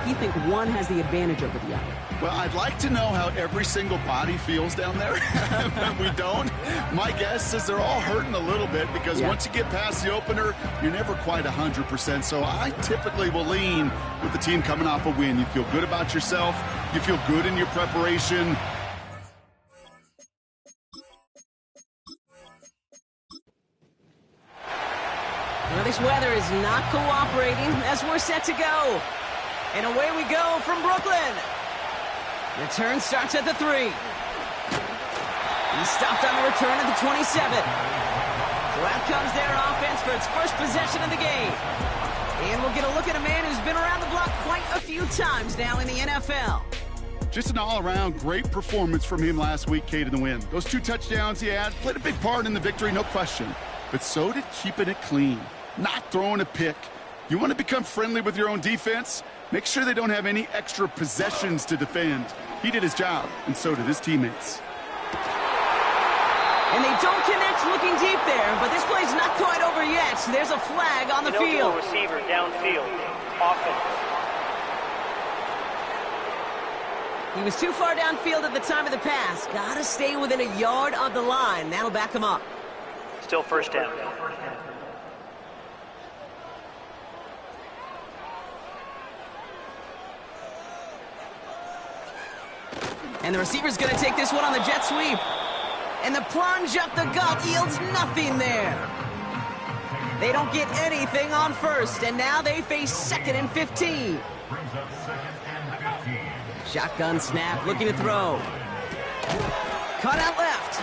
you think one has the advantage over the other? Well, I'd like to know how every single body feels down there, but we don't. My guess is they're all hurting a little bit because once you get past the opener, you're never quite 100%. So I typically will lean with the team coming off a win. You feel good about yourself. You feel good in your preparation. Well, this weather is not cooperating as we're set to go. And away we go from Brooklyn. Return starts at the 3. He's stopped on the return at the 27. So out comes their offense for its first possession of the game. And we'll get a look at a man who's been around the block quite a few times now in the NFL. Just an all-around great performance from him last week, Kate, in the win. Those 2 touchdowns he had played a big part in the victory, no question. But so did keeping it clean, not throwing a pick. You want to become friendly with your own defense? Make sure they don't have any extra possessions to defend. He did his job, and so did his teammates. And they don't connect looking deep there, but this play's not quite over yet. There's a flag on the field. Receiver downfield. Offense. He was too far downfield at the time of the pass. Gotta stay within a yard of the line. That'll back him up. Still first down. And the receiver's going to take this one on the jet sweep. And the plunge up the gut yields nothing there. They don't get anything on first, and now they face 2nd and 15. Shotgun snap, looking to throw. Cut out left.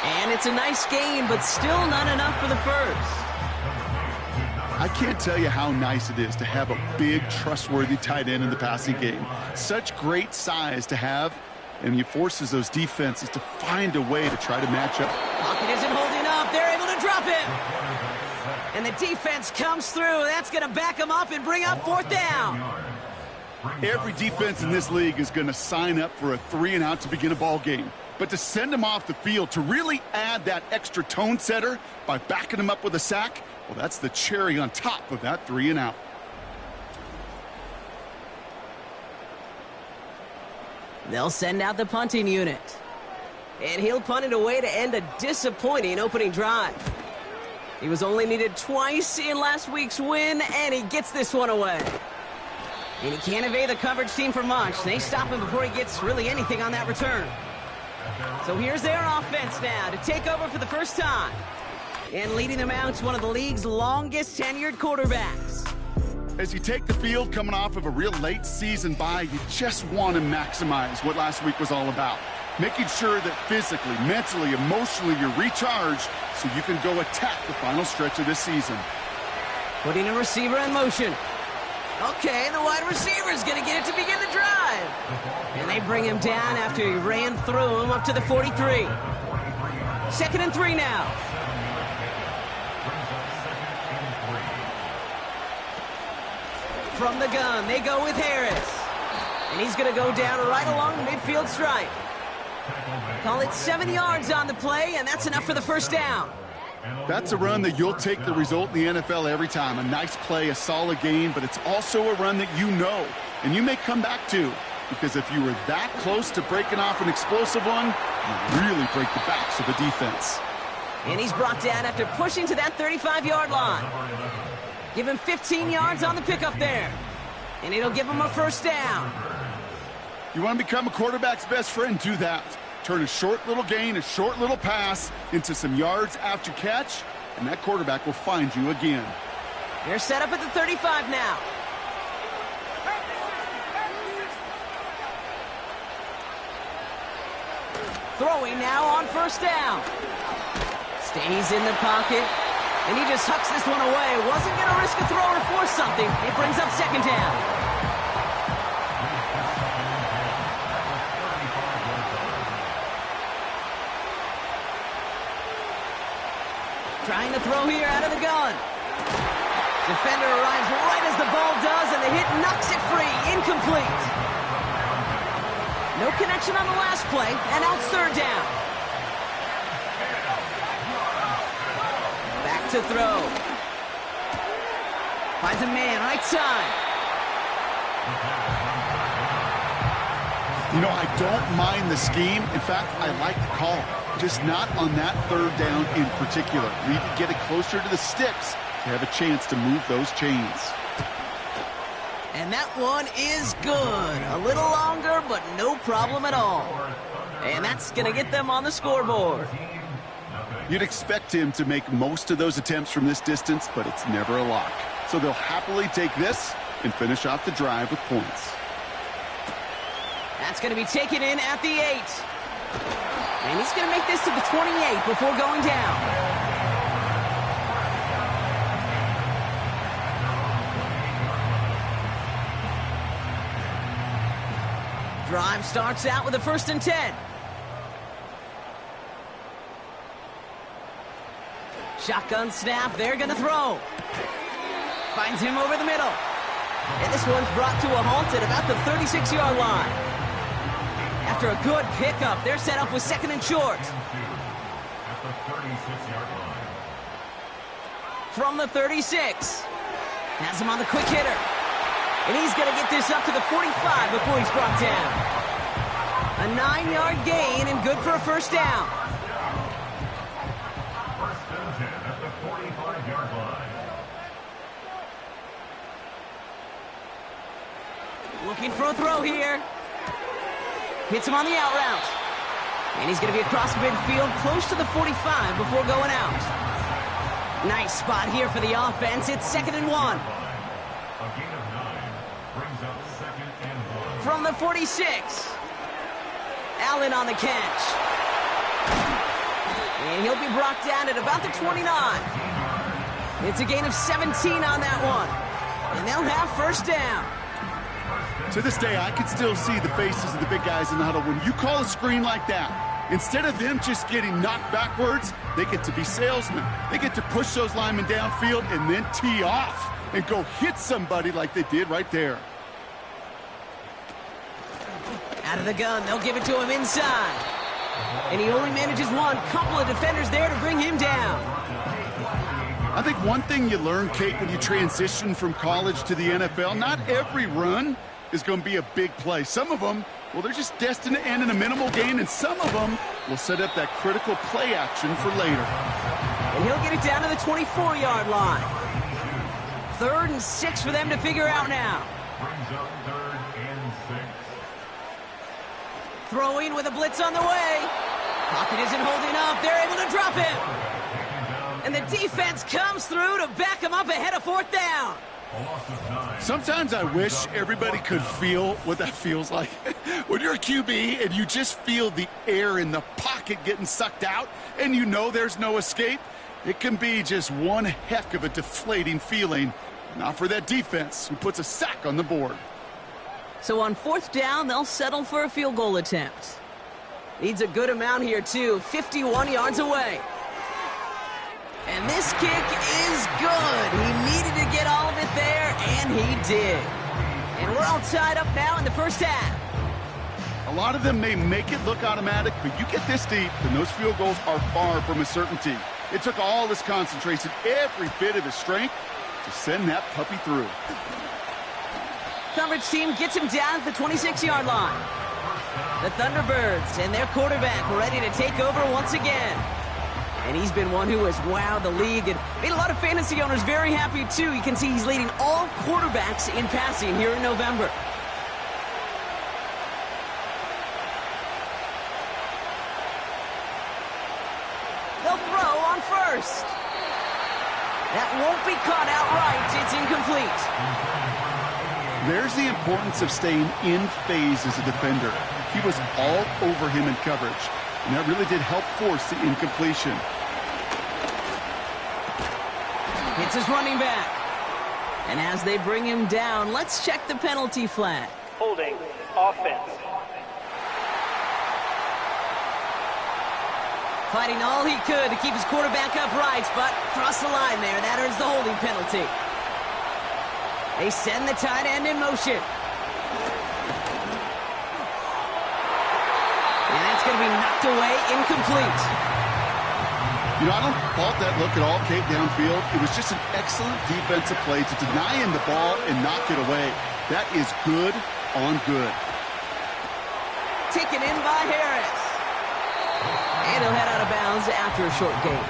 And it's a nice gain, but still not enough for the first. I can't tell you how nice it is to have a big, trustworthy tight end in the passing game. Such great size to have. And he forces those defenses to find a way to try to match up. Pocket isn't holding up. They're able to drop him. And the defense comes through. That's going to back him up and bring up 4th down. Every defense in this league is going to sign up for a 3-and-out to begin a ball game. But to send him off the field, to really add that extra tone setter by backing him up with a sack, well, that's the cherry on top of that 3-and-out. They'll send out the punting unit. And he'll punt it away to end a disappointing opening drive. He was only needed twice in last week's win, and he gets this one away. And he can't evade the coverage team for much. They stop him before he gets really anything on that return. So here's their offense now to take over for the first time. And leading them out is one of the league's longest tenured quarterbacks. As you take the field coming off of a real late season bye, you just want to maximize what last week was all about. Making sure that physically, mentally, emotionally, you're recharged so you can go attack the final stretch of this season. Putting a receiver in motion. Okay, the wide receiver is going to get it to begin the drive. And they bring him down after he ran through him up to the 43. 2nd and 3 now. From the gun, they go with Harris. And he's going to go down right along the midfield stripe. Call it 7 yards on the play, and that's enough for the first down. That's a run that you'll take the result in the NFL every time. A nice play, a solid game, but it's also a run that you know, and you may come back to. Because if you were that close to breaking off an explosive one, you really break the backs of the defense. And he's brought down after pushing to that 35-yard line. Give him 15 yards on the pickup there. And it'll give him a first down. You want to become a quarterback's best friend, do that. Turn a short little gain, a short little pass into some yards after catch, and that quarterback will find you again. They're set up at the 35 now. Throwing now on first down. Stays in the pocket. And he just hucks this one away. Wasn't going to risk a throw or force something. It brings up 2nd down. Trying to throw here out of the gun. Defender arrives right as the ball does, and the hit knocks it free. Incomplete. No connection on the last play, and out 3rd down. Back to throw. Finds a man, right side. You know, I don't mind the scheme. In fact, I like the call. Just not on that third down in particular. We need to get it closer to the sticks to have a chance to move those chains. And that one is good. A little longer, but no problem at all. And that's going to get them on the scoreboard. You'd expect him to make most of those attempts from this distance, but it's never a lock. So they'll happily take this and finish off the drive with points. That's going to be taken in at the 8. And he's going to make this to the 28 before going down. Drive starts out with a 1st and 10. Shotgun snap, they're going to throw. Finds him over the middle. And this one's brought to a halt at about the 36-yard line. After a good pickup, they're set up with 2nd and short. From the 36. Has him on the quick hitter. And he's going to get this up to the 45 before he's brought down. A 9-yard gain and good for a 1st down. Looking for a throw here. Hits him on the out route. And he's going to be across midfield close to the 45 before going out. Nice spot here for the offense. It's 2nd and 1. From the 46. Allen on the catch. And he'll be brought down at about the 29. It's a gain of 17 on that one. And they'll have 1st down. To this day, I can still see the faces of the big guys in the huddle. When you call a screen like that, instead of them just getting knocked backwards, they get to be salesmen. They get to push those linemen downfield and then tee off and go hit somebody like they did right there. Out of the gun, they'll give it to him inside. And he only manages one. Couple of defenders there to bring him down. I think one thing you learn, Kate, when you transition from college to the NFL, not every run is going to be a big play. Some of them, well, they're just destined to end in a minimal gain, and some of them will set up that critical play action for later. And he'll get it down to the 24-yard line. 3rd and 6 for them to figure out now. Throwing with a blitz on the way. Pocket isn't holding up. They're able to drop him. And the defense comes through to back him up ahead of 4th down. Sometimes I wish everybody could feel what that feels like. When you're a QB and you just feel the air in the pocket getting sucked out and you know there's no escape, it can be just one heck of a deflating feeling. Not for that defense who puts a sack on the board. So on 4th down, they'll settle for a field goal attempt. Needs a good amount here, too. 51 yards away. And this kick is good. He needed to get all of it there, and he did. And we're all tied up now in the 1st half. A lot of them may make it look automatic, but you get this deep, and those field goals are far from a certainty. It took all his concentration, every bit of his strength, to send that puppy through. Coverage team gets him down at the 26-yard line. The Thunderbirds and their quarterback ready to take over once again. And he's been one who has wowed the league and made a lot of fantasy owners very happy, too. You can see he's leading all quarterbacks in passing here in November. They'll throw on 1st. That won't be caught outright. It's incomplete. There's the importance of staying in phase as a defender. He was all over him in coverage, and that really did help force the incompletion. It's his running back. And as they bring him down, let's check the penalty flag. Holding. Offense. Fighting all he could to keep his quarterback upright, but crossed the line there. That earns the holding penalty. They send the tight end in motion. And that's going to be knocked away, incomplete. You know, I don't fault that look at all, Kate, downfield. It was just an excellent defensive play to deny him the ball and knock it away. That is good on good. Taken in by Harris. And he'll head out of bounds after a short gain.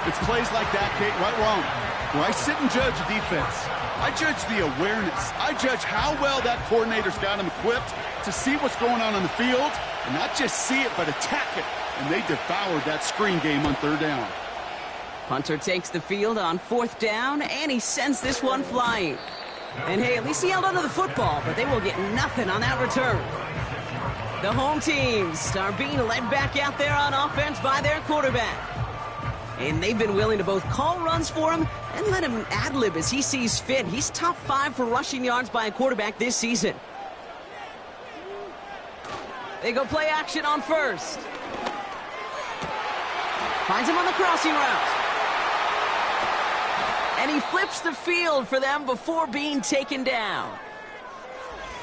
It's plays like that, Kate, right wrong. Where I sit and judge a defense, I judge the awareness. I judge how well that coordinator's got him equipped to see what's going on the field, and not just see it, but attack it. And they devoured that screen game on 3rd down. Punter takes the field on 4th down, and he sends this one flying. And hey, at least he held onto the football, but they will get nothing on that return. The home teams are being led back out there on offense by their quarterback. And they've been willing to both call runs for him and let him ad-lib as he sees fit. He's top 5 for rushing yards by a quarterback this season. They go play action on 1st. Finds him on the crossing route. And he flips the field for them before being taken down.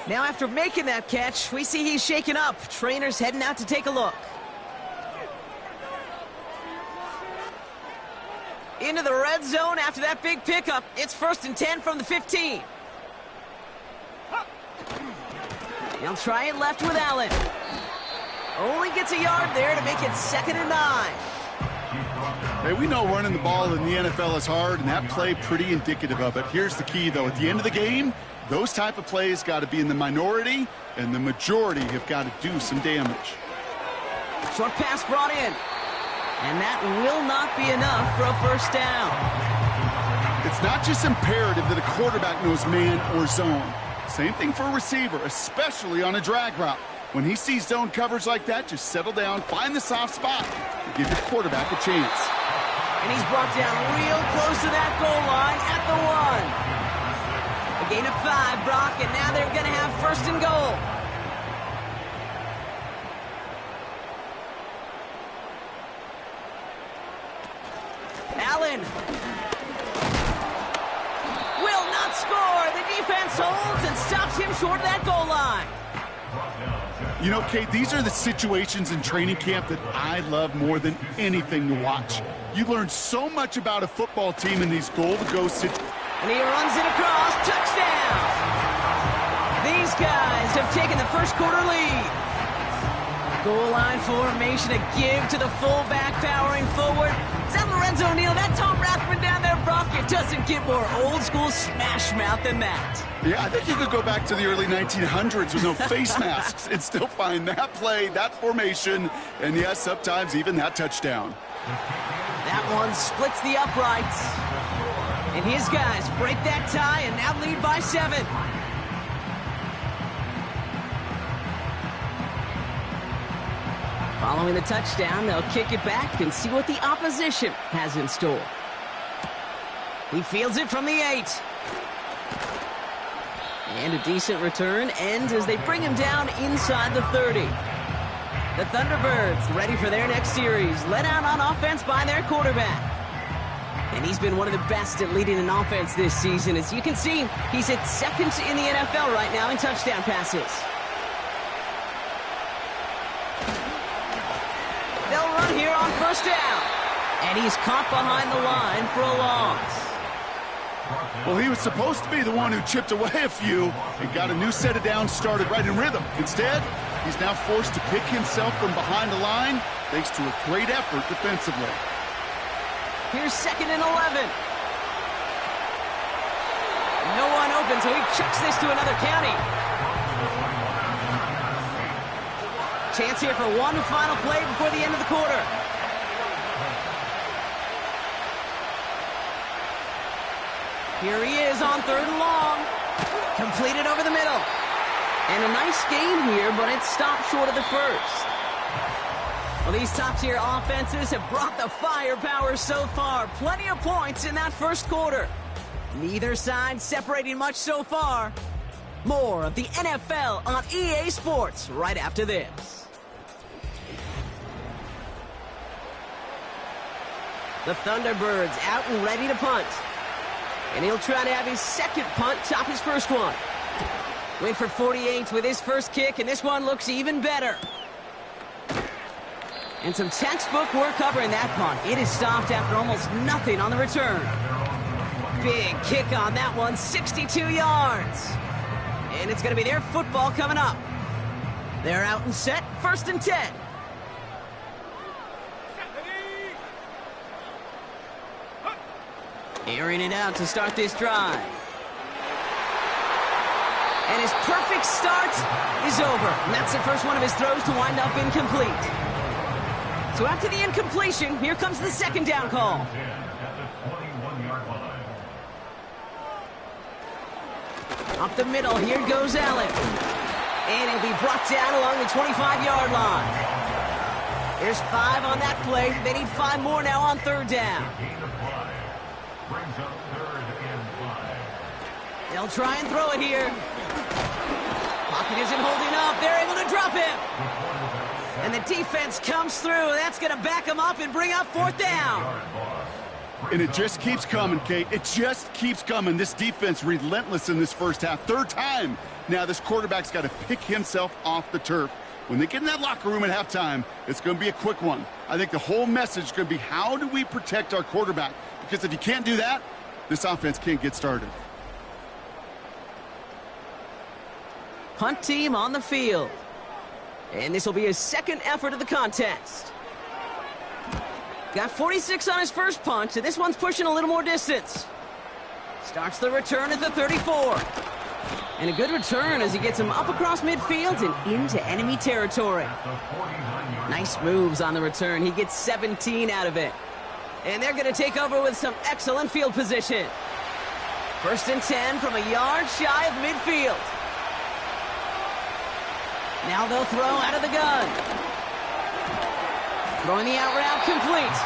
Now after making that catch, we see he's shaken up. Trainer's heading out to take a look. Into the red zone after that big pickup. It's 1st and 10 from the 15. He'll try it left with Allen. Only gets a yard there to make it 2nd and 9. Hey, we know running the ball in the NFL is hard, and that play pretty indicative of it. Here's the key, though. At the end of the game, those type of plays got to be in the minority, and the majority have got to do some damage. Short pass brought in. And that will not be enough for a 1st down. It's not just imperative that a quarterback knows man or zone. Same thing for a receiver, especially on a drag route. When he sees zone coverage like that, just settle down, find the soft spot, and give your quarterback a chance. And he's brought down real close to that goal line at the 1. A gain of 5, Brock, and now they're going to have 1st and goal. Allen will not score. The defense holds and stops him short of that goal line. You know, Kate, these are the situations in training camp that I love more than anything to watch. You learn so much about a football team in these goal-to-go situations. And he runs it across. Touchdown! These guys have taken the 1st quarter lead. Goal line formation, a give to the fullback powering forward. San Lorenzo O'Neal, that Tom Rathman down there, Brock, it doesn't get more old-school smash mouth than that. Yeah, I think you could go back to the early 1900s with no face masks and still find that play, that formation, and yes, sometimes even that touchdown. That one splits the uprights. And his guys break that tie and now lead by 7. Following the touchdown, they'll kick it back and see what the opposition has in store. He fields it from the 8. And a decent return ends as they bring him down inside the 30. The Thunderbirds ready for their next series, led out on offense by their quarterback. And he's been one of the best at leading an offense this season. As you can see, he's at 2nd in the NFL right now in touchdown passes. They'll run here on 1st down. And he's caught behind the line for a loss. Well, he was supposed to be the one who chipped away a few and got a new set of downs started right in rhythm. Instead, he's now forced to pick himself from behind the line thanks to a great effort defensively. Here's 2nd and 11. No one open, so he chucks this to another county. Chance here for one final play before the end of the quarter. Here he is on 3rd and long. Completed over the middle. And a nice gain here, but it stopped short of the 1st. Well, these top-tier offenses have brought the firepower so far. Plenty of points in that 1st quarter. Neither side separating much so far. More of the NFL on EA Sports right after this. The Thunderbirds out and ready to punt. And he'll try to have his 2nd punt top his 1st one. Went for 48 with his 1st kick, and this one looks even better. And some textbook work covering that punt. It is stopped after almost nothing on the return. Big kick on that one, 62 yards. And it's going to be their football coming up. They're out and set, 1st and 10. Airing it out to start this drive. And his perfect start is over. And that's the first one of his throws to wind up incomplete. So after the incompletion, here comes the 2nd down call. Up the middle, here goes Allen. And he'll be brought down along the 25-yard line. There's 5 on that play. They need 5 more now on 3rd down. They'll try and throw it here. Pocket isn't holding up. They're able to drop him. And the defense comes through. That's going to back them up and bring up 4th down. And it just keeps coming, Kate. It just keeps coming. This defense relentless in this first half. 3rd time. Now this quarterback's got to pick himself off the turf. When they get in that locker room at halftime, it's going to be a quick one. I think the whole message is going to be, how do we protect our quarterback? Because if you can't do that, this offense can't get started. Punt team on the field. And this will be his 2nd effort of the contest. Got 46 on his first punt, so this one's pushing a little more distance. Starts the return at the 34. And a good return as he gets him up across midfield and into enemy territory. Nice moves on the return. He gets 17 out of it. And they're going to take over with some excellent field position. 1st and 10 from a yard shy of midfield. Now they'll throw out of the gun. Throwing the out route complete.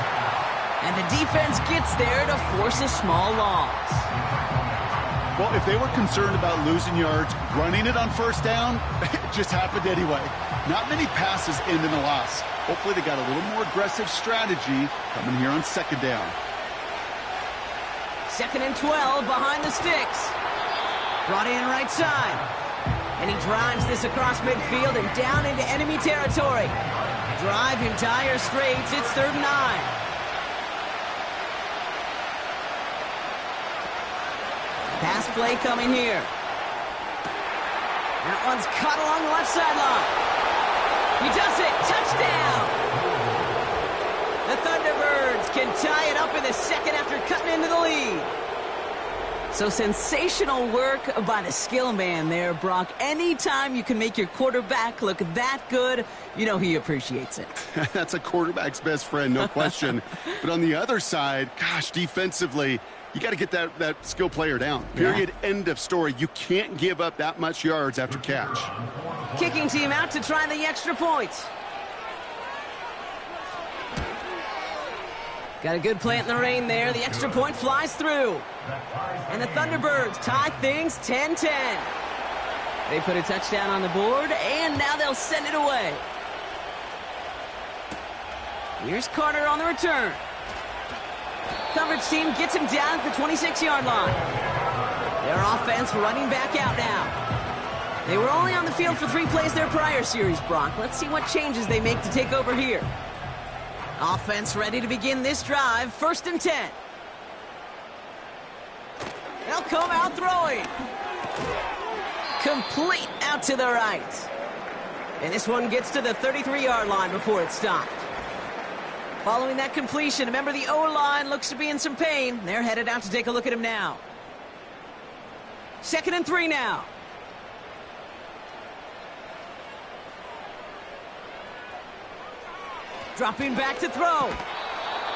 And the defense gets there to force a small loss. Well, if they were concerned about losing yards, running it on 1st down, it just happened anyway. Not many passes end in a loss. Hopefully they got a little more aggressive strategy coming here on 2nd down. 2nd and 12 behind the sticks. Brought in right side. And he drives this across midfield and down into enemy territory. Drive in dire straits. It's 3rd and 9. Pass play coming here. That one's caught along the left sideline. He does it. Touchdown. The Thunderbirds can tie it up in the 2nd after cutting into the lead. So sensational work by the skill man there, Brock. Anytime you can make your quarterback look that good, you know he appreciates it. That's a quarterback's best friend, no question. But on the other side, gosh, defensively, you got to get that skill player down. Period. Yeah. End of story. You can't give up that much yards after catch. Kicking team out to try the extra point. Got a good plant in the rain there. The extra point flies through. And the Thunderbirds tie things 10-10. They put a touchdown on the board, and now they'll send it away. Here's Carter on the return. Coverage team gets him down at the 26-yard line. Their offense running back out now. They were only on the field for 3 plays their prior series, Brock. Let's see what changes they make to take over here. Offense ready to begin this drive. 1st and 10. They'll come out throwing. Complete out to the right. And this one gets to the 33-yard line before it's stopped. Following that completion, remember the O-line looks to be in some pain. They're headed out to take a look at him now. 2nd and 3 now. Dropping back to throw.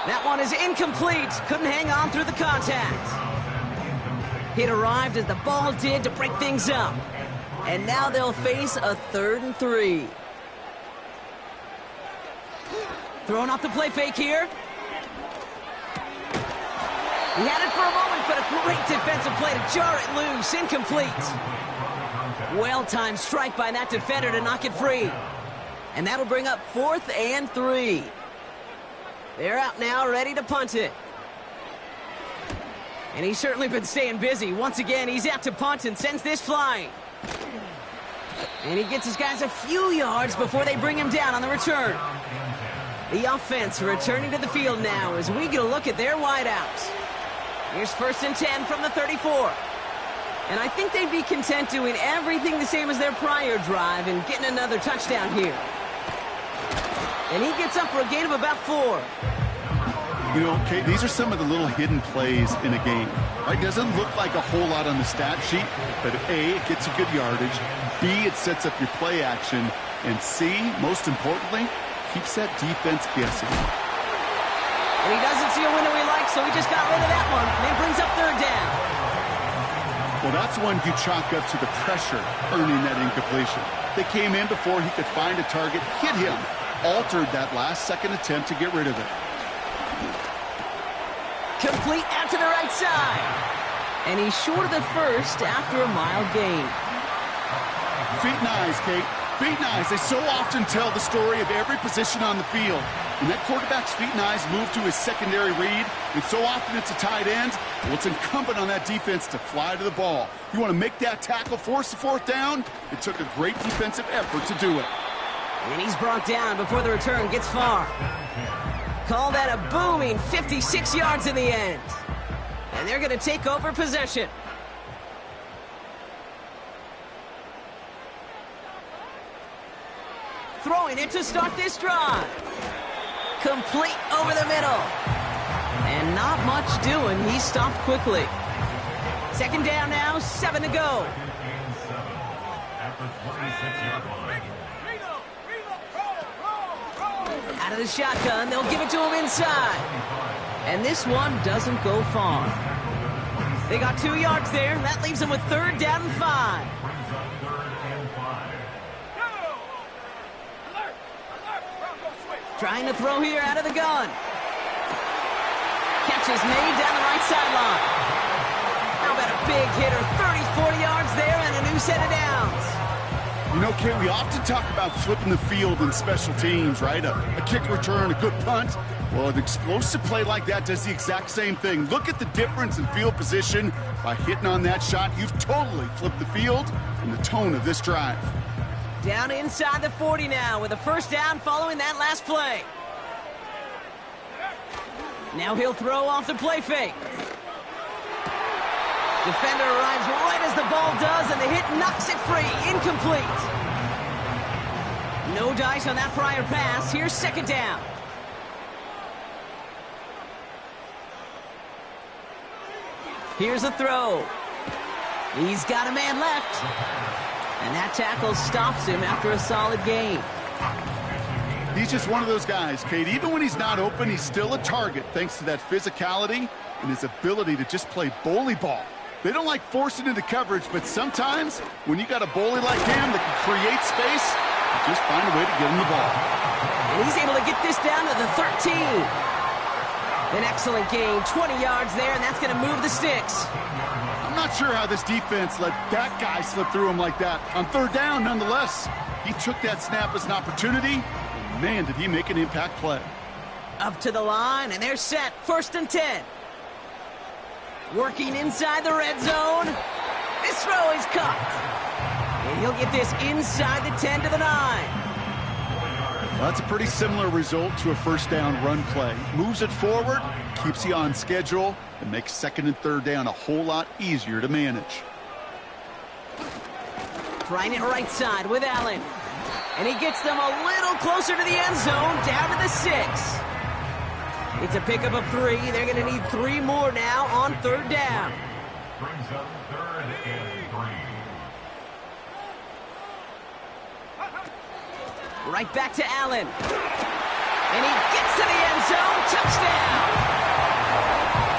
That one is incomplete. Couldn't hang on through the contact. It arrived as the ball did to break things up. And now they'll face a 3rd and 3. Throwing off the play fake here. He had it for a moment, but a great defensive play to jar it loose. Incomplete. Well-timed strike by that defender to knock it free. And that'll bring up 4th and 3. They're out now, ready to punt it. And he's certainly been staying busy. Once again, he's out to punt and sends this flying. And he gets his guys a few yards before they bring him down on the return. The offense returning to the field now as we get a look at their wideouts. Here's 1st and 10 from the 34. And I think they'd be content doing everything the same as their prior drive and getting another touchdown here. And he gets up for a gain of about 4. You know, Kate, these are some of the little hidden plays in a game. Right? It doesn't look like a whole lot on the stat sheet, but A, it gets you good yardage. B, it sets up your play action. And C, most importantly, keeps that defense guessing. And he doesn't see a window he likes, so he just got rid of that one. And it brings up 3rd down. Well, that's one you chalk up to the pressure earning that incompletion. They came in before he could find a target, hit him, altered that last-second attempt to get rid of it. Complete out to the right side. And he's short of the first after a mild gain. Feet and eyes, Kate. Feet and eyes. They so often tell the story of every position on the field. When that quarterback's feet and eyes move to his secondary read, and so often it's a tight end, well, it's incumbent on that defense to fly to the ball. You want to make that tackle, force the 4th down? It took a great defensive effort to do it. And he's brought down before the return gets far. Call that a booming 56 yards in the end. And they're going to take over possession. Throwing it to start this drive. Complete over the middle. And not much doing. He stopped quickly. 2nd down now, 7 to go. Out of the shotgun, they'll give it to him inside. And this one doesn't go far. They got 2 yards there. That leaves them with 3rd down and 5. Trying to throw here out of the gun. Catch is made down the right sideline. How about a big hitter? 30, 40 yards there and a new set of downs. You know, Kate, we often talk about flipping the field in special teams, right? A kick return, a good punt. Well, an explosive play like that does the exact same thing. Look at the difference in field position. By hitting on that shot, you've totally flipped the field and the tone of this drive. Down inside the 40 now with a 1st down following that last play. Now he'll throw off the play fake. Defender arrives right as the ball does, and the hit knocks it free. Incomplete. No dice on that prior pass. Here's 2nd down. Here's a throw. He's got a man left. And that tackle stops him after a solid gain. He's just one of those guys, Kate. Even when he's not open, he's still a target thanks to that physicality and his ability to just play bully ball. They don't like forcing into coverage, but sometimes when you got a bully like him that can create space, you just find a way to get him the ball. And he's able to get this down to the 13. An excellent gain, 20 yards there, and that's going to move the sticks. I'm not sure how this defense let that guy slip through him like that. On 3rd down, nonetheless, he took that snap as an opportunity, and man, did he make an impact play. Up to the line, and they're set. 1st and 10. Working inside the red zone. This throw is caught. And he'll get this inside the 10 to the 9. Well, that's a pretty similar result to a 1st down run play. Moves it forward, keeps you on schedule, and makes 2nd and 3rd down a whole lot easier to manage. Trying it right side with Allen. And he gets them a little closer to the end zone, down to the 6. It's a pickup of 3. They're going to need 3 more now on 3rd down. Brings up 3rd and 3. Right back to Allen. And he gets to the end zone. Touchdown!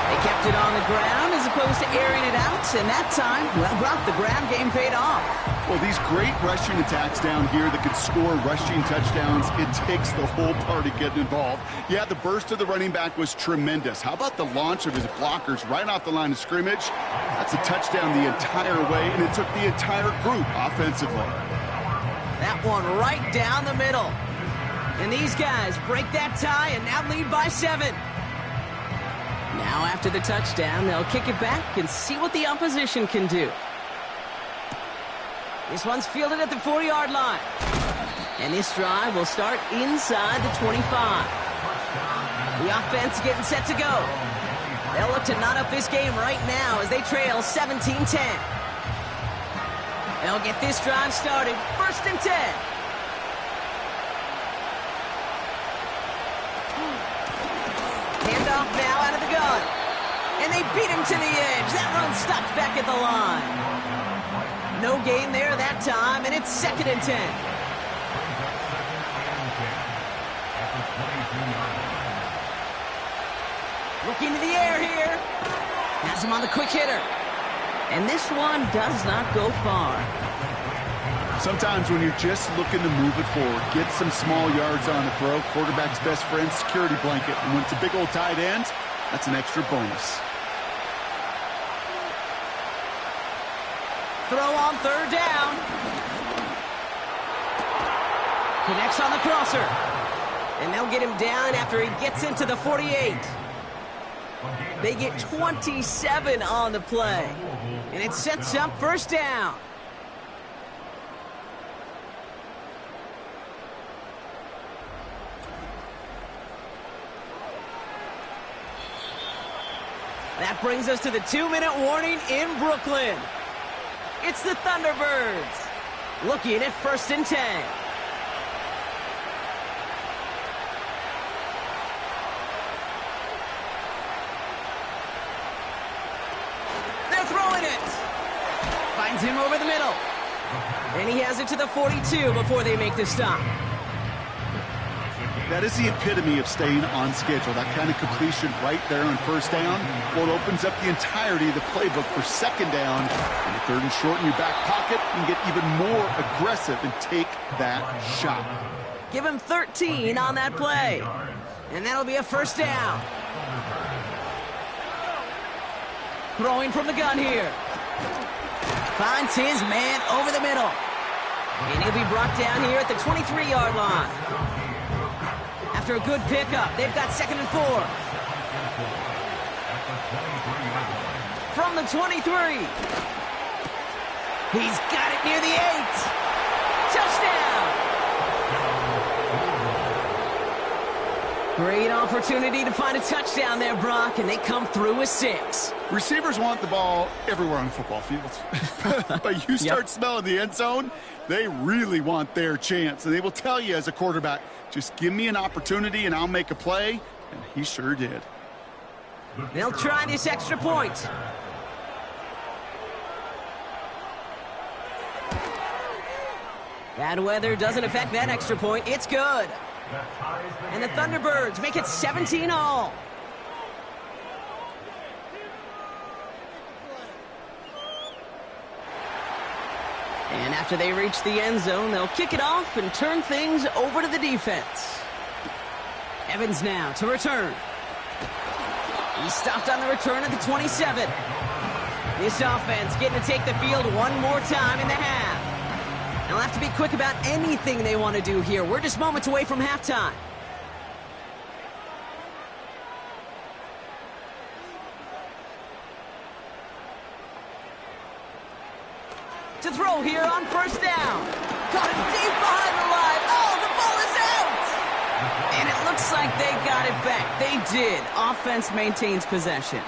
They kept it on the ground as opposed to airing it out. And that time, well, Brock, the ground game paid off. Well, these great rushing attacks down here that could score rushing touchdowns, it takes the whole party getting involved. Yeah, the burst of the running back was tremendous. How about the launch of his blockers right off the line of scrimmage? That's a touchdown the entire way, and it took the entire group offensively. That one right down the middle. And these guys break that tie and now lead by 7. Now after the touchdown, they'll kick it back and see what the opposition can do. This one's fielded at the 40-yard line. And this drive will start inside the 25. The offense getting set to go. They'll look to knot up this game right now as they trail 17-10. They'll get this drive started. 1st and 10. Handoff now out of the gun. And they beat him to the edge. That run stopped back at the line. No gain there that time, and it's 2nd and 10. Looking to the air here. Has him on the quick hitter. And this one does not go far. Sometimes when you're just looking to move it forward, get some small yards on the throw, quarterback's best friend, security blanket. And when it's a big old tight end, that's an extra bonus. Throw on 3rd down. Connects on the crosser. And they'll get him down after he gets into the 48. They get 27 on the play. And it sets up 1st down. That brings us to the 2-minute warning in Brooklyn. It's the Thunderbirds looking at 1st and 10. They're throwing it. Finds him over the middle. And he has it to the 42 before they make the stop. That is the epitome of staying on schedule. That kind of completion right there on 1st down. Well, it opens up the entirety of the playbook for 2nd down. And the 3rd and short in your back pocket, you can get even more aggressive and take that shot. Give him 13 on that play. And that'll be a 1st down. Throwing from the gun here. Finds his man over the middle. And he'll be brought down here at the 23-yard line. After a good pickup, they've got 2nd and 4. From the 23. He's got it near the 8. Touchdown! Great opportunity to find a touchdown there, Brock, and they come through with 6. Receivers want the ball everywhere on the football field. But you start smelling the end zone, they really want their chance. And they will tell you as a quarterback, just give me an opportunity and I'll make a play. And he sure did. They'll try this extra point. Bad weather doesn't affect that extra point. It's good. And the Thunderbirds make it 17 all. And after they reach the end zone, they'll kick it off and turn things over to the defense. Evans now to return. He stopped on the return at the 27. This offense getting to take the field one more time in the half. They'll have to be quick about anything they want to do here. We're just moments away from halftime. To throw here on 1st down. Caught it deep behind the line. Oh, the ball is out! And it looks like they got it back. They did. Offense maintains possession.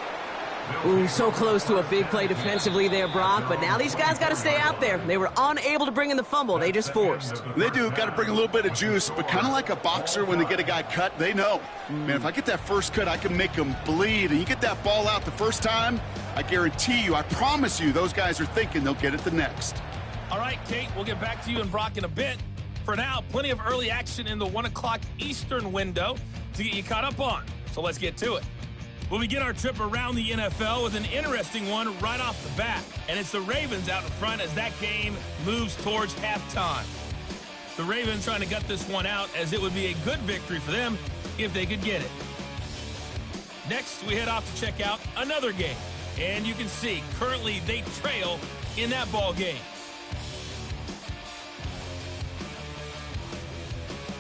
Ooh, so close to a big play defensively there, Brock, but now these guys got to stay out there. They were unable to bring in the fumble. They just forced. They do. Got to bring a little bit of juice, but kind of like a boxer when they get a guy cut, they know. Man, if I get that first cut, I can make him bleed. And you get that ball out the first time, I guarantee you, I promise you, those guys are thinking they'll get it the next. All right, Kate, we'll get back to you and Brock in a bit. For now, plenty of early action in the 1 o'clock Eastern window to get you caught up on. So let's get to it. We'll begin our trip around the NFL with an interesting one right off the bat. And it's the Ravens out in front as that game moves towards halftime. The Ravens trying to gut this one out as it would be a good victory for them if they could get it. Next, we head off to check out another game. And you can see, currently they trail in that ball game.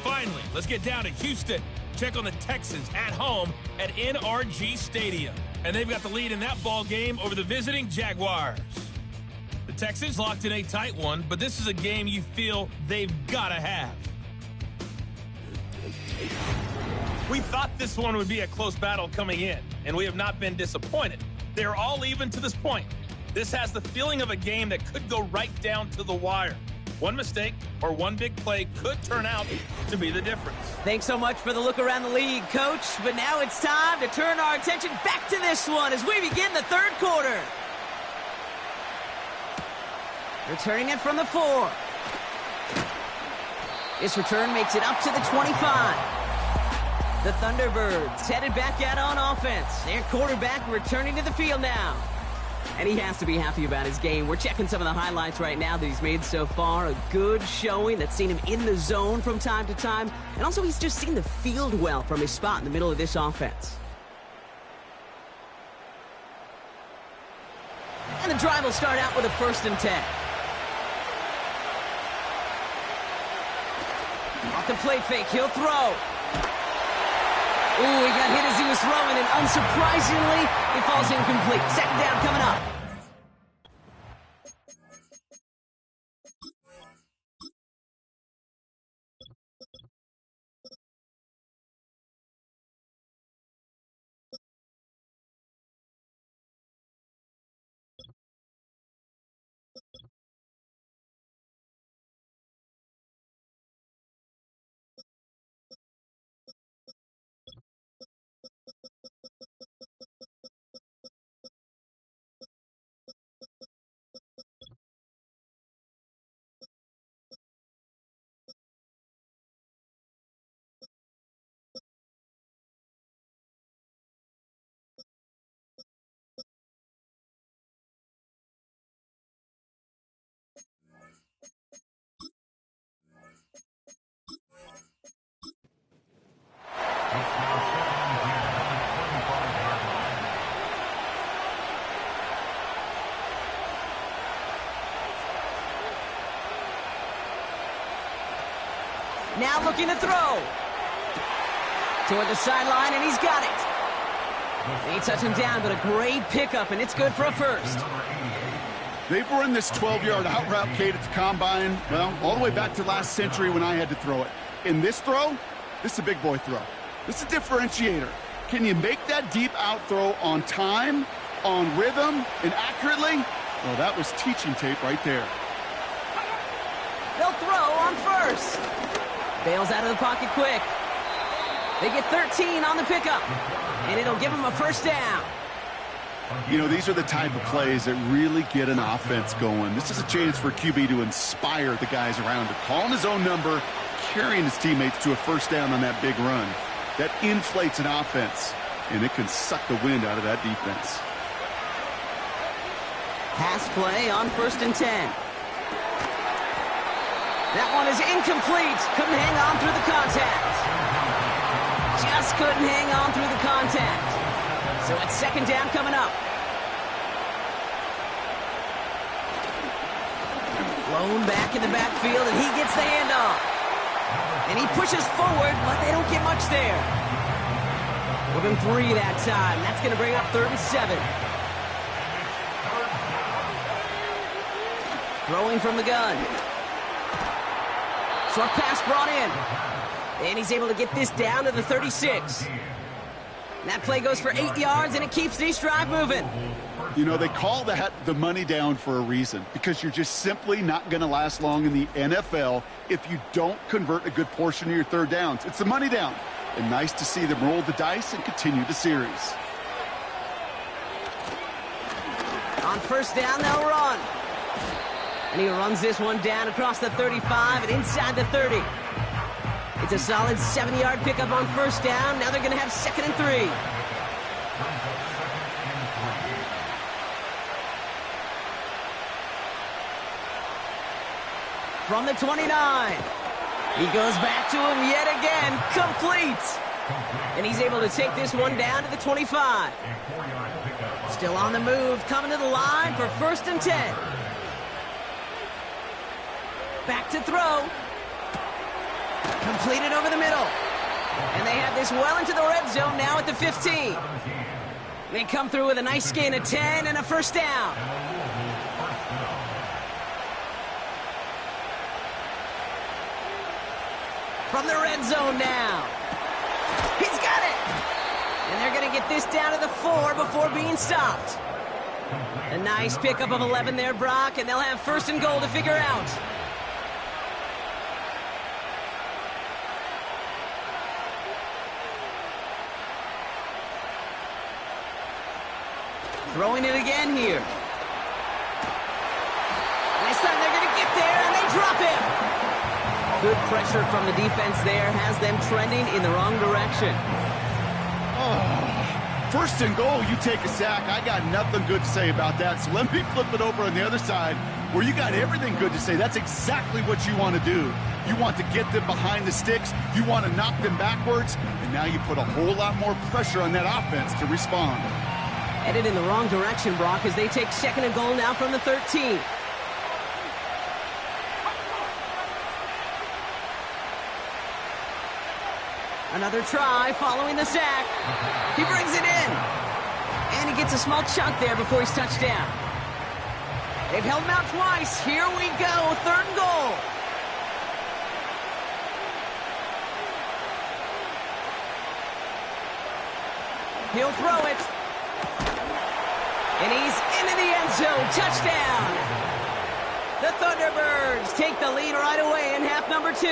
Finally, let's get down to Houston. Check on the Texans at home at NRG Stadium. And they've got the lead in that ball game over the visiting Jaguars. The Texans locked in a tight one, but this is a game you feel they've got to have. We thought this one would be a close battle coming in, and we have not been disappointed. They're all even to this point. This has the feeling of a game that could go right down to the wire. One mistake or one big play could turn out to be the difference. Thanks so much for the look around the league, Coach. But now it's time to turn our attention back to this one as we begin the third quarter. Returning it from the 4. This return makes it up to the 25. The Thunderbirds headed back out on offense. Their quarterback returning to the field now. And he has to be happy about his game. We're checking some of the highlights right now that he's made so far. A good showing that's seen him in the zone from time to time. And also he's just seen the field well from his spot in the middle of this offense. And the drive will start out with a 1st and 10. Off the play fake, he'll throw. Ooh, he got hit as he was throwing, and unsurprisingly, it falls incomplete. 2nd down coming up. Now looking to throw. Toward the sideline, and he's got it. They touch him down, but a great pickup, and it's good for a 1st. They've run this 12-yard out route, Kate, at the combine, well, all the way back to last century when I had to throw it. In this throw, this is a big boy throw. This is a differentiator. Can you make that deep out throw on time, on rhythm, and accurately? Well, that was teaching tape right there. They'll throw on 1st. Bails out of the pocket quick. They get 13 on the pickup, and it'll give them a 1st down. You know, these are the type of plays that really get an offense going. This is a chance for QB to inspire the guys around him. Calling his own number, carrying his teammates to a 1st down on that big run. That inflates an offense, and it can suck the wind out of that defense. Pass play on 1st and 10. That one is incomplete. Couldn't hang on through the contact. Just couldn't hang on through the contact. So it's 2nd down coming up. Blown back in the backfield, and he gets the handoff. And he pushes forward, but they don't get much there. Within 3 that time. That's going to bring up 3rd and 7. Throwing from the gun. Short pass brought in. And he's able to get this down to the 36. That play goes for 8 yards, and it keeps this drive moving. You know, they call that the money down for a reason, because you're just simply not going to last long in the NFL if you don't convert a good portion of your 3rd downs. It's the money down. And nice to see them roll the dice and continue the series. On 1st down, they'll run. And he runs this one down across the 35 and inside the 30. It's a solid 7-yard pickup on 1st down. Now they're going to have 2nd and 3. From the 29. He goes back to him yet again. Complete. And he's able to take this one down to the 25. Still on the move, coming to the line for 1st and 10. Back to throw. Completed over the middle. And they have this well into the red zone now at the 15. They come through with a nice gain of 10 and a 1st down. From the red zone now. He's And they're going to get this down to the 4 before being stopped. A nice pickup of 11 there, Brock, and they'll have 1st and goal to figure out. Throwing it again here. And this time they're going to get there, and they drop him. Good pressure from the defense there has them trending in the wrong direction. Oh, 1st and goal, you take a sack. I got nothing good to say about that. So let me flip it over on the other side where you got everything good to say. That's exactly what you want to do. You want to get them behind the sticks. You want to knock them backwards. And now you put a whole lot more pressure on that offense to respond. Headed in the wrong direction, Brock, as they take 2nd and goal now from the 13. Another try following the sack. He brings it in. And he gets a small chunk there before he's touched down. They've held him out twice. Here we go, 3rd and goal. He'll throw it. And he's into the end zone. Touchdown. The Thunderbirds take the lead right away in half number 2.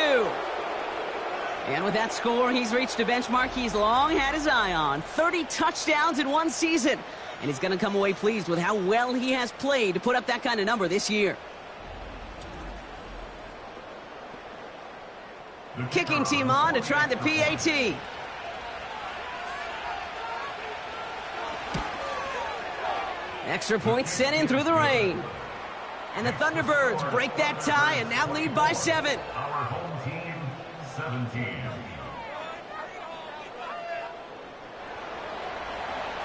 And with that score, he's reached a benchmark he's long had his eye on. 30 touchdowns in one season. And he's going to come away pleased with how well he has played to put up that kind of number this year. Kicking team on to try the PAT. Extra point sent in through the rain. And the Thunderbirds break that tie and now lead by 7. Our home team, 17.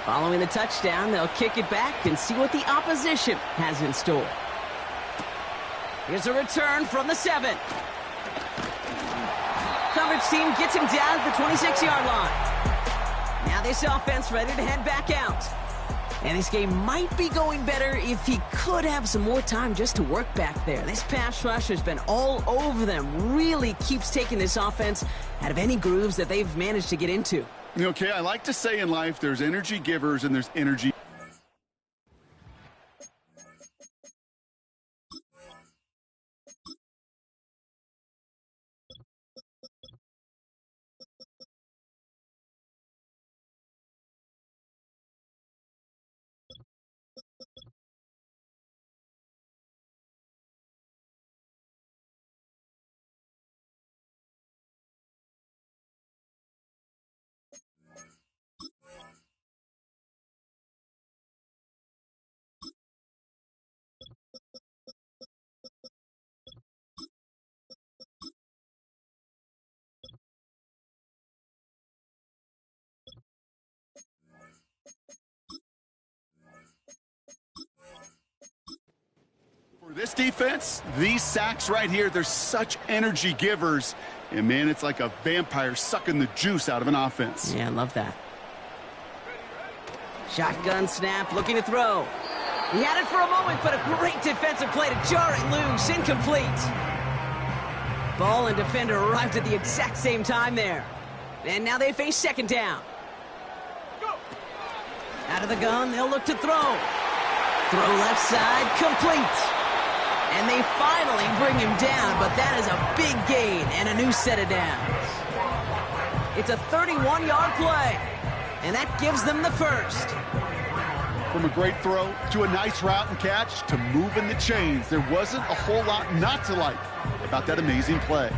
Following the touchdown, they'll kick it back and see what the opposition has in store. Here's a return from the 7. Coverage team gets him down at the 26-yard line. Now this offense ready to head back out. And this game might be going better if he could have some more time just to work back there. This pass rush has been all over them. Really keeps taking this offense out of any grooves that they've managed to get into. Okay, I like to say in life there's energy givers and there's energy. For this defense, these sacks right here, they're such energy givers. And, man, it's like a vampire sucking the juice out of an offense. Yeah, I love that. Shotgun snap, looking to throw. He had it for a moment, but a great defensive play to jar it loose. Incomplete. Ball and defender arrived at the exact same time there. And now they face 2nd down. Out of the gun, they'll look to throw. Throw left side, complete. And they finally bring him down, but that is a big gain and a new set of downs. It's a 31-yard play, and that gives them the 1st. From a great throw to a nice route and catch to moving the chains, there wasn't a whole lot not to like about that amazing play.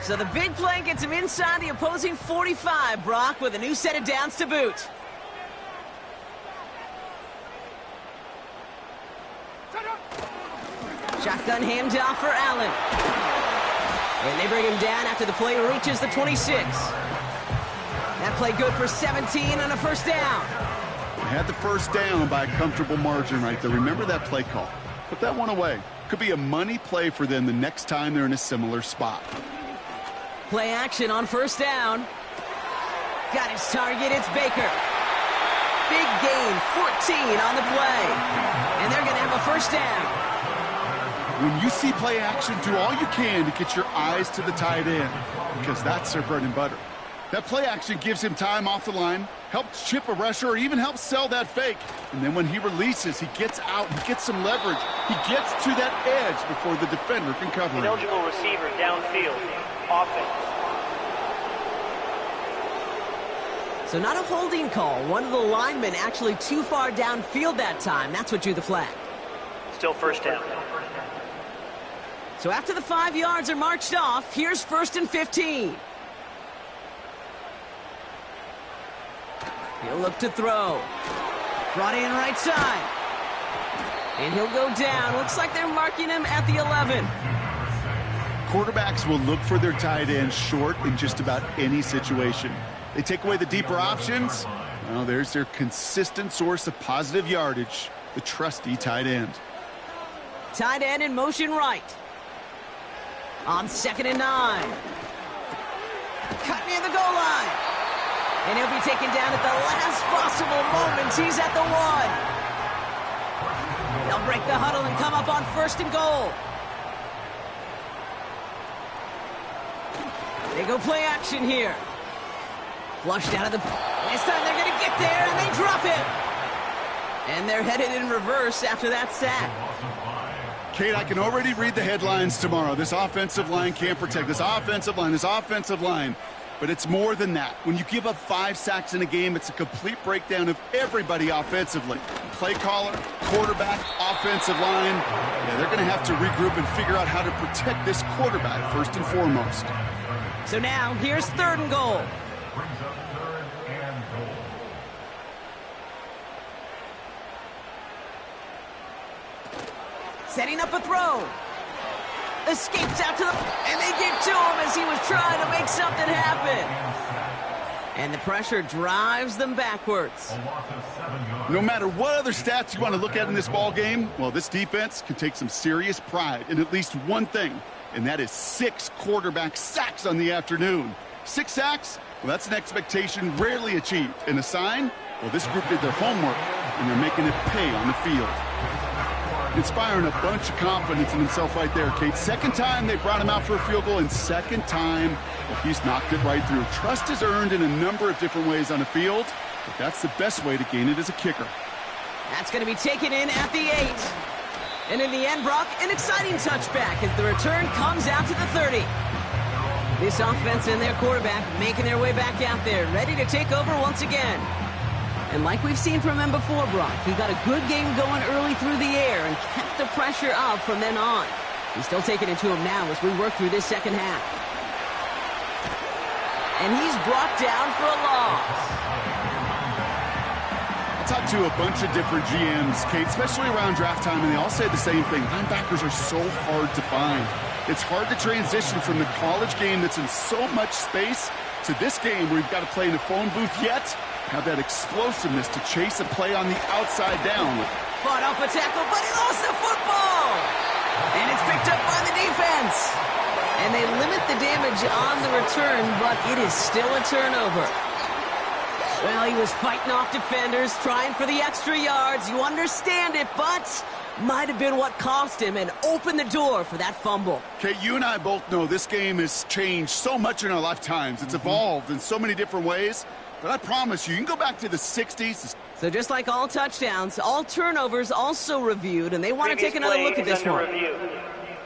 So the big play gets him inside the opposing 45, Brock, with a new set of downs to boot. Shotgun handoff for Allen. And they bring him down after the play reaches the 26. That play good for 17 and a 1st down. They had the 1st down by a comfortable margin right there. Remember that play call. Put that one away. Could be a money play for them the next time they're in a similar spot. Play action on 1st down. Got his target, it's Baker. Big gain, 14 on the play. And they're going to have a 1st down. When you see play action, do all you can to get your eyes to the tight end, because that's their bread and butter. That play action gives him time off the line, helps chip a rusher, or even helps sell that fake. And then when he releases, he gets out, he gets some leverage. He gets to that edge before the defender can cover him. Eligible receiver downfield. Offense. So not a holding call. One of the linemen actually too far downfield that time. That's what drew the flag. Still first down. So after the 5 yards are marched off, here's 1st and 15. He'll look to throw. Brought in right side. And he'll go down. Looks like they're marking him at the 11. Quarterbacks will look for their tight end short in just about any situation. They take away the deeper options. Well, there's their consistent source of positive yardage, the trusty tight end. Tight end in motion right. On 2nd and 9. Cut near the goal line. And he'll be taken down at the last possible moment. He's at the 1. They'll break the huddle and come up on 1st and goal. They go play action here. Flushed out of the... This time they're going to get there, and they drop it. And they're headed in reverse after that sack. Kate, I can already read the headlines tomorrow. This offensive line can't protect. This offensive line. But it's more than that. When you give up 5 sacks in a game, it's a complete breakdown of everybody offensively. Play caller, quarterback, offensive line. Yeah, they're going to have to regroup and figure out how to protect this quarterback first and foremost. So now, here's 3rd and goal. Brings up 3rd and goal. Setting up a throw. Escapes out to the... And they get to him as he was trying to make something happen. And the pressure drives them backwards. No matter what other stats you want to look at in this ball game, well, this defense can take some serious pride in at least one thing, and that is 6 quarterback sacks on the afternoon. 6 sacks? Well, that's an expectation rarely achieved. And a sign? Well, this group did their homework, and they're making it pay on the field. Inspiring a bunch of confidence in himself right there, Kate. 2nd time they brought him out for a field goal, and 2nd time, well, he's knocked it right through. Trust is earned in a number of different ways on the field, but that's the best way to gain it as a kicker. That's going to be taken in at the 8. And in the end, Brock, an exciting touchback as the return comes out to the 30. This offense and their quarterback making their way back out there, ready to take over once again. And like we've seen from him before, Brock, he got a good game going early through the air and kept the pressure up from then on. He's still taking it to him now as we work through this 2nd half. And he's brought down for a loss. I talked to a bunch of different GMs, Kate, especially around draft time, and they all say the same thing. Linebackers are so hard to find. It's hard to transition from the college game that's in so much space to this game where you've got to play in a phone booth, yet have that explosiveness to chase a play on the outside down. Fought off a tackle, but he lost the football! And it's picked up by the defense. And they limit the damage on the return, but it is still a turnover. Well, he was fighting off defenders, trying for the extra yards. You understand it, but might have been what cost him and opened the door for that fumble. Okay, you and I both know this game has changed so much in our lifetimes. It's evolved in so many different ways. But I promise you can go back to the 60s. So just like all touchdowns, all turnovers also reviewed, and they want to take another look at this one.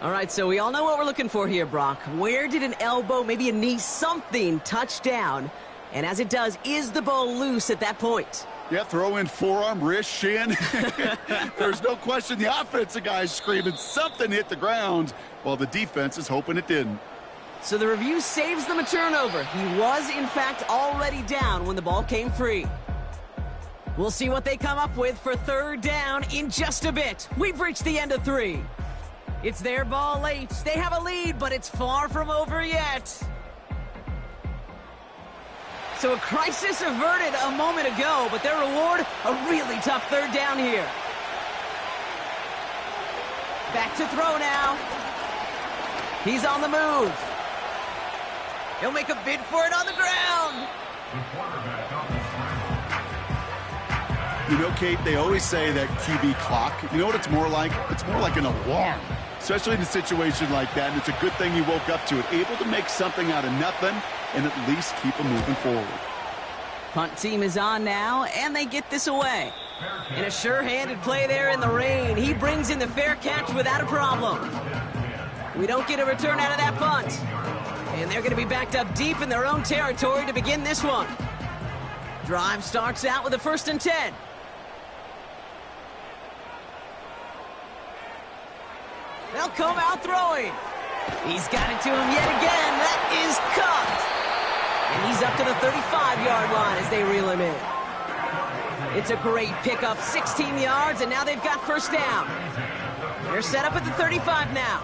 All right, so we all know what we're looking for here, Brock. Where did an elbow, maybe a knee, something touch down? And as it does, is the ball loose at that point? Yeah, throw in forearm, wrist, shin. There's no question the offensive guy's screaming something hit the ground while the defense is hoping it didn't. So the review saves them a turnover. He was, in fact, already down when the ball came free. We'll see what they come up with for 3rd down in just a bit. We've reached the end of 3. It's their ball late. They have a lead, but it's far from over yet. So a crisis averted a moment ago, but their reward, a really tough 3rd down here. Back to throw now. He's on the move. He'll make a bid for it on the ground. The quarterback on the scramble. You know, Kate, they always say that QB clock, you know what it's more like? It's more like an alarm, especially in a situation like that. And it's a good thing he woke up to it, able to make something out of nothing and at least keep him moving forward. Punt team is on now, and they get this away. And a sure-handed play there in the rain. He brings in the fair catch without a problem. We don't get a return out of that punt. And they're going to be backed up deep in their own territory to begin this one. Drive starts out with a 1st and 10. They'll come out throwing. He's got it to him yet again. That is caught. And he's up to the 35-yard line as they reel him in. It's a great pickup, 16 yards, and now they've got 1st down. They're set up at the 35 now.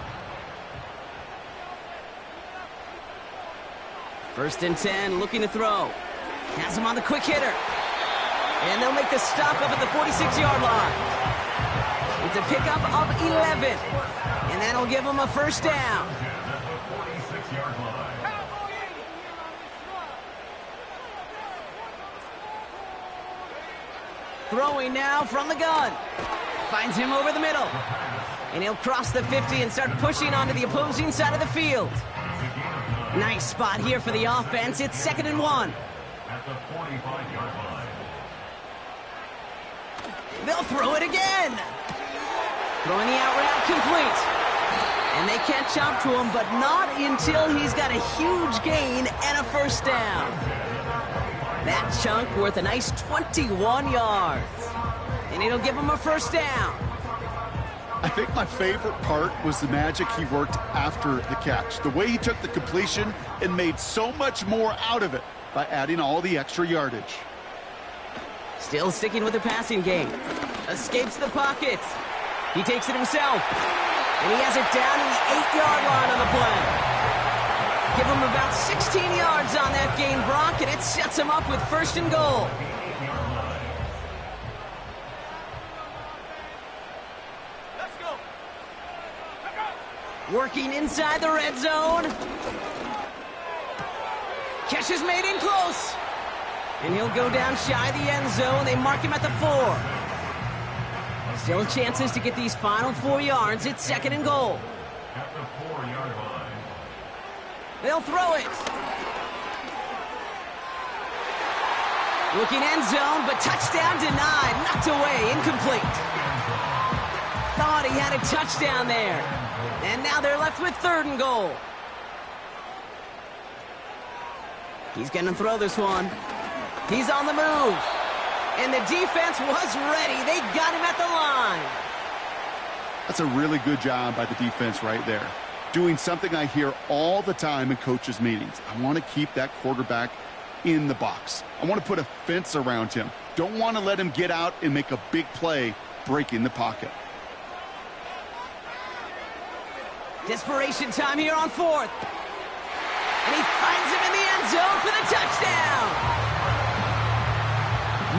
1st and 10, looking to throw. Has him on the quick hitter. And they'll make the stop up at the 46-yard line. It's a pickup of 11. And that'll give them a 1st down. Throwing now from the gun. Finds him over the middle. And he'll cross the 50 and start pushing onto the opposing side of the field. Nice spot here for the offense. It's 2nd and 1. At the 45-yard line. They'll throw it again. Throwing the out route complete. And they catch up to him, but not until he's got a huge gain and a 1st down. That chunk worth a nice 21 yards. And it'll give him a 1st down. I think my favorite part was the magic he worked after the catch. The way he took the completion and made so much more out of it by adding all the extra yardage. Still sticking with the passing game. Escapes the pocket. He takes it himself. And he has it down to the 8-yard line on the play. Give him about 16 yards on that gain, Brock, and it sets him up with 1st and goal. Let's go. Working inside the red zone. Catch is made in close. And he'll go down shy of the end zone. They mark him at the 4. Still chances to get these final 4 yards. It's 2nd and goal. At the 4-yard line. They'll throw it. Looking end zone, but touchdown denied. Knocked away, incomplete. Thought he had a touchdown there. And now they're left with 3rd and goal. He's going to throw this one. He's on the move. And the defense was ready. They got him at the line. That's a really good job by the defense right there. Doing something I hear all the time in coaches' meetings. I want to keep that quarterback in the box. I want to put a fence around him. Don't want to let him get out and make a big play breaking the pocket. Desperation time here on 4th. And he finds him in the end zone for the touchdown.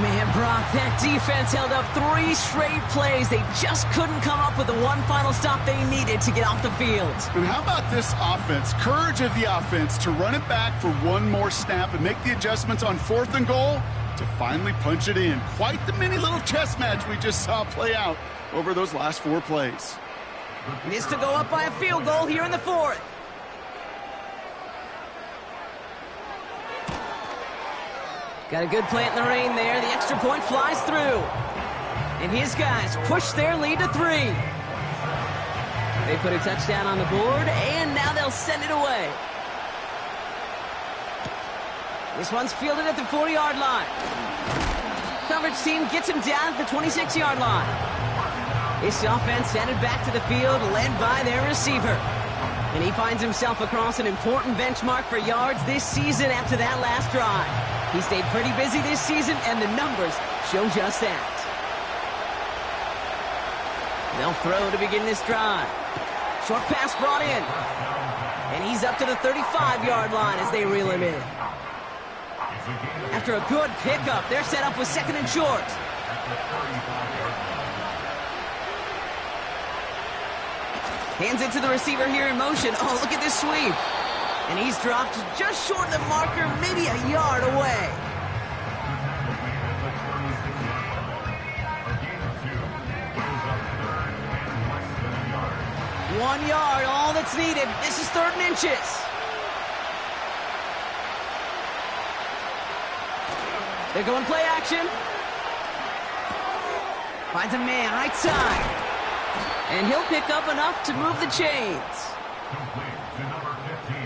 Man, Brock, that defense held up 3 straight plays. They just couldn't come up with the one final stop they needed to get off the field. And how about this offense? Courage of the offense to run it back for one more snap and make the adjustments on 4th and goal to finally punch it in. Quite the mini little chess match we just saw play out over those last 4 plays. Needs to go up by a field goal here in the 4th. Got a good plant in the rain there. The extra point flies through. And his guys push their lead to 3. They put a touchdown on the board, and now they'll send it away. This one's fielded at the 4-yard line. Coverage team gets him down at the 26-yard line. This offense headed back to the field, led by their receiver. And he finds himself across an important benchmark for yards this season after that last drive. He stayed pretty busy this season, and the numbers show just that. They'll throw to begin this drive. Short pass brought in. And he's up to the 35-yard line as they reel him in. After a good pickup, they're set up with 2nd and short. Hands it to the receiver here in motion. Oh, look at this sweep. And he's dropped just short of the marker, maybe a yard away. 1 yard, all that's needed. This is 3rd and inches. They're going play action. Finds a man right side. And he'll pick up enough to move the chains.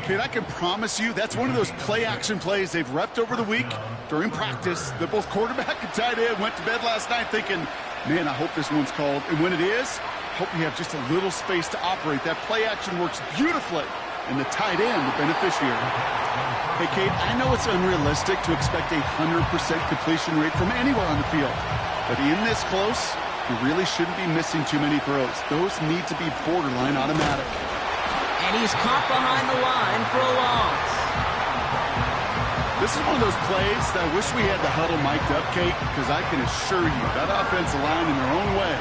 Kid, I can promise you that's one of those play-action plays they've repped over the week during practice. That both quarterback and tight end went to bed last night thinking, man, I hope this one's called. And when it is, I hope we have just a little space to operate. That play-action works beautifully, and the tight end, the beneficiary. Hey, Kate, I know it's unrealistic to expect a 100% completion rate from anywhere on the field. But in this close, you really shouldn't be missing too many throws. Those need to be borderline automatic. And he's caught behind the line for a loss. This is one of those plays that I wish we had the huddle mic'd up, Kate, because I can assure you that offensive line in their own way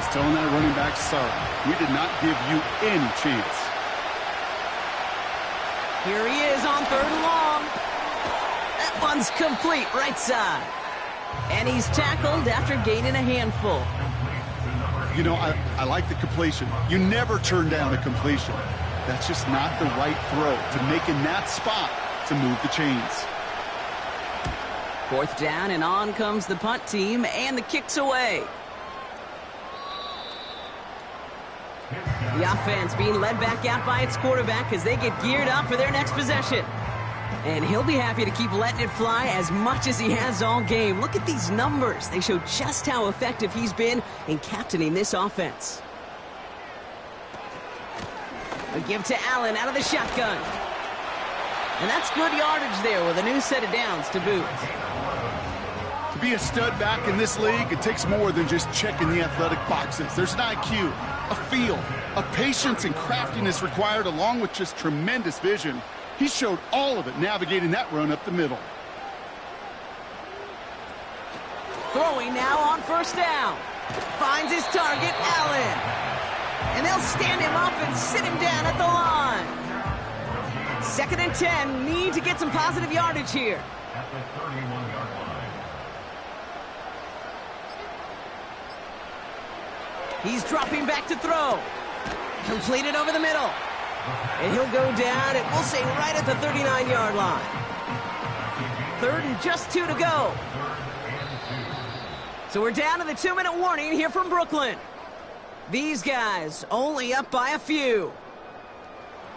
is telling that running back, sorry, we did not give you any chance. Here he is on 3rd and long. That one's complete, right side. And he's tackled after gaining a handful. You know, I like the completion. You never turn down a completion. That's just not the right throw to make in that spot to move the chains. 4th down, and on comes the punt team, and the kick's away. The offense being led back out by its quarterback as they get geared up for their next possession. And he'll be happy to keep letting it fly as much as he has all game. Look at these numbers. They show just how effective he's been in captaining this offense. A give to Allen out of the shotgun. And that's good yardage there with a new set of downs to boot. To be a stud back in this league, it takes more than just checking the athletic boxes. There's an IQ, a feel, a patience and craftiness required along with just tremendous vision. He showed all of it navigating that run up the middle. Throwing now on 1st down. Finds his target, Allen. And they'll stand him up and sit him down at the line. 2nd and 10. Need to get some positive yardage here. At the 31-yard line. He's dropping back to throw. Completed over the middle. And he'll go down, and we'll say right at the 39-yard line. 3rd and just 2 to go. So we're down to the 2-minute warning here from Brooklyn. These guys only up by a few.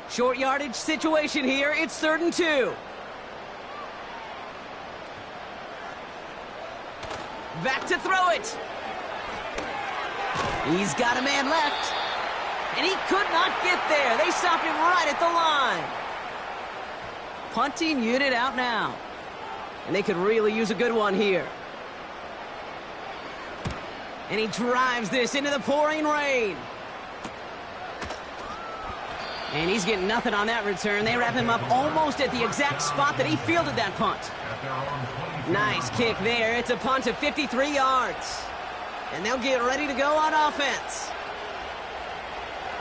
Short yardage situation here. It's 3rd and 2. Back to throw it. He's got a man left. And he could not get there. They stop him right at the line. Punting unit out now. And they could really use a good one here. And he drives this into the pouring rain. And he's getting nothing on that return. They wrap him up almost at the exact spot that he fielded that punt. Nice kick there. It's a punt of 53 yards. And they'll get ready to go on offense.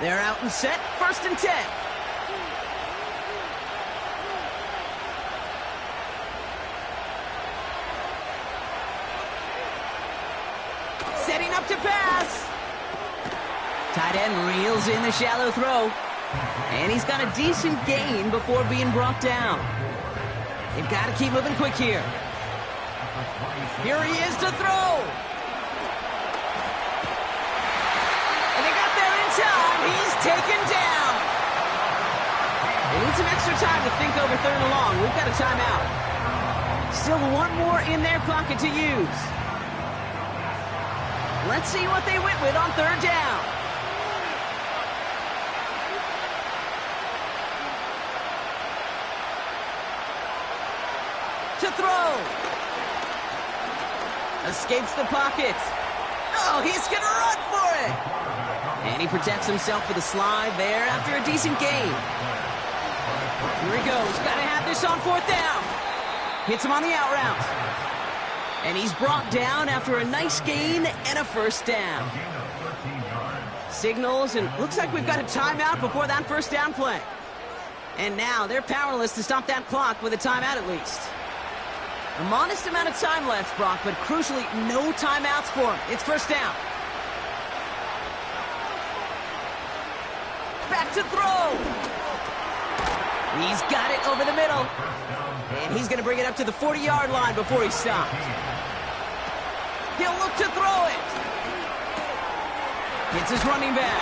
They're out and set. 1st and 10. Setting up to pass. Tight end reels in the shallow throw. And he's got a decent gain before being brought down. They've got to keep moving quick here. Here he is to throw. And they got there in time. He's taken down. They need some extra time to think over 3rd and long. We've got a timeout. Still one more in their pocket to use. Let's see what they went with on 3rd down. To throw. Escapes the pocket. Oh, he's going to run for it. And he protects himself with a slide there after a decent gain. Here he goes. Got to have this on 4th down. Hits him on the out route. And he's brought down after a nice gain and a 1st down. Signals, and looks like we've got a timeout before that 1st down play. And now they're powerless to stop that clock with a timeout at least. A modest amount of time left, Brock, but crucially, no timeouts for him. It's 1st down. back to throw. He's got it over the middle. And he's going to bring it up to the 40-yard line before he stops. He'll look to throw it. It's his running back.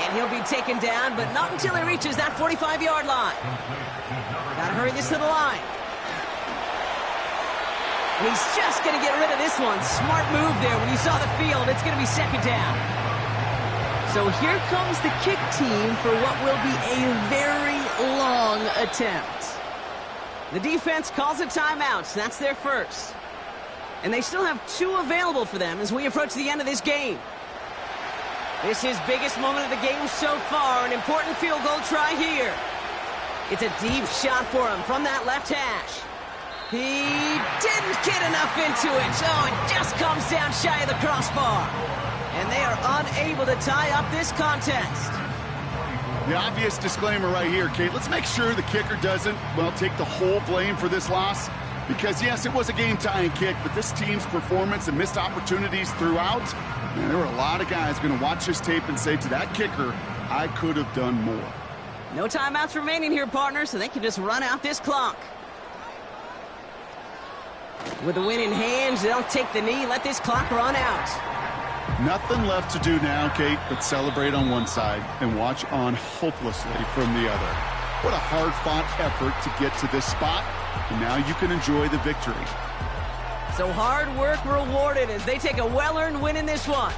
And he'll be taken down, but not until he reaches that 45-yard line. Gotta hurry this to the line. And he's just going to get rid of this one. Smart move there. When you saw the field, it's going to be second down. So here comes the kick team for what will be a very long attempt. The defense calls a timeout. So that's their first. And they still have 2 available for them as we approach the end of this game. This is biggest moment of the game so far. An important field goal try here. It's a deep shot for him from that left hash. He didn't get enough into it. Oh, it just comes down shy of the crossbar. And they are unable to tie up this contest. The obvious disclaimer right here, Kate. Let's make sure the kicker doesn't, well, take the whole blame for this loss. Because, yes, it was a game-tying kick, but this team's performance and missed opportunities throughout, man, there were a lot of guys going to watch this tape and say to that kicker, I could have done more. No timeouts remaining here, partner, so they can just run out this clock. With the win in hand, they'll take the knee, let this clock run out. Nothing left to do now, Kate, but celebrate on one side and watch on hopelessly from the other. What a hard-fought effort to get to this spot, and now you can enjoy the victory. So hard work rewarded as they take a well-earned win in this one.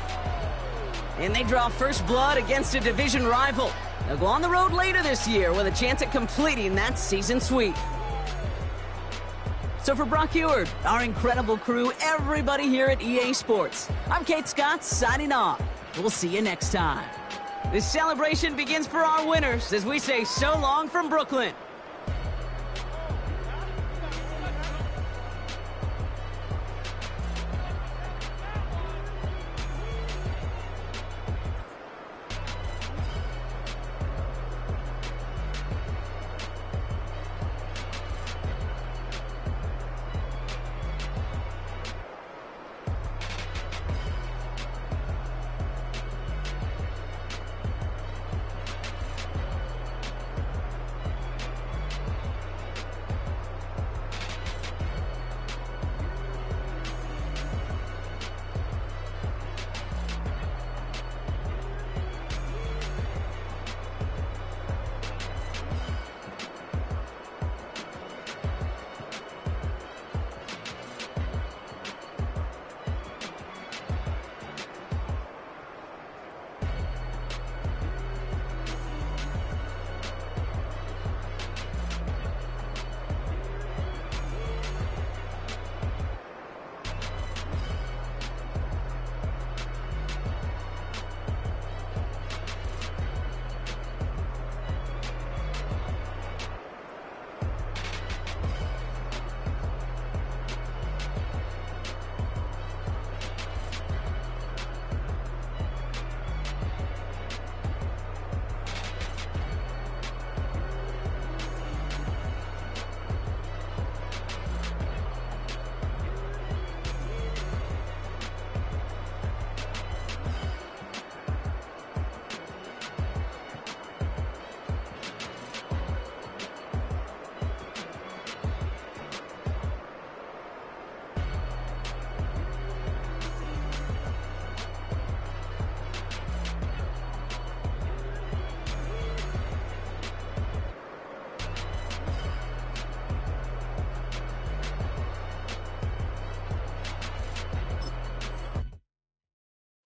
And they draw first blood against a division rival. They'll go on the road later this year with a chance at completing that season sweep. So for Brock Eward, our incredible crew, everybody here at EA Sports, I'm Kate Scott signing off. We'll see you next time. This celebration begins for our winners as we say so long from Brooklyn.